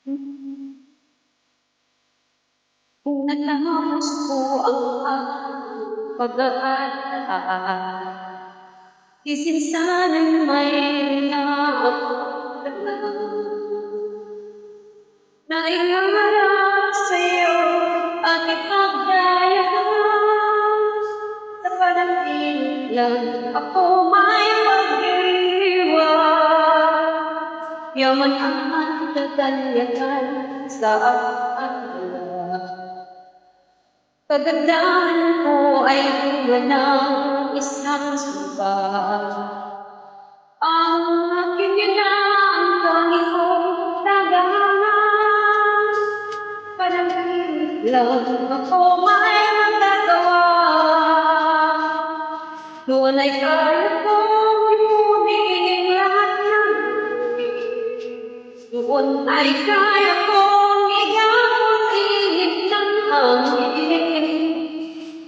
Kung natapos ko ang aking pag-aaral, isinsana'y may naapagdaan. Naiharap sa'yo ang ipagdayaan, sa panaginip lang ako may mag-iwan. Yaman ang kagandahan sa akala, kagandahan ko ay bunga ng isang sumpa. Ang aking inaangkang ikong tagangan, panaginip lang ako may magagawa. Tunay kaya kong ipunin lahat ng doon ay kaya kong igawang init ng hangin.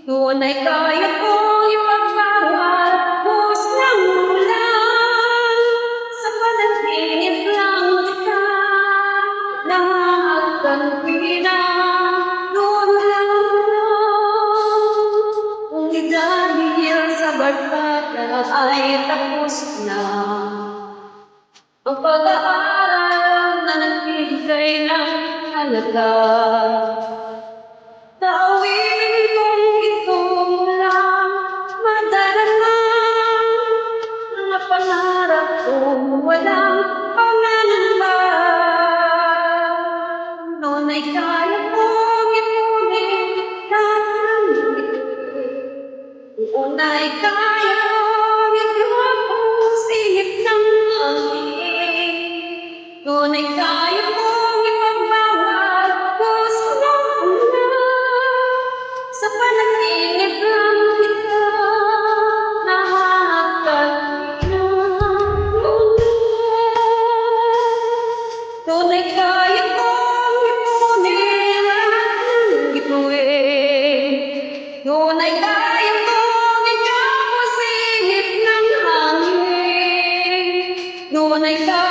Doon ay kaya kong ipagbawal buhos ng ulan. Sa panaginip lang kita nahahagkan pinag-doon lang. Kung dahil sa barkada ay tapos na ang pag-aaral na nagbibigay ng halaga. Tawin kong ito lang madarama, mga pangarap kong walang pangangamba. Noon ay kaya kong ipunin lahat ng ngiti, noon ay kaya kong igawang silip ng hangin. Noon ay kaya kong ipagbawal buhos ng ulan. Sa panaginip lang kita nahahagkan pinag-ulan. Noon ay kaya kong ipunin lahat ng bituin. Noon ay kaya kong igawang silip ng hangin. Noon ay kaya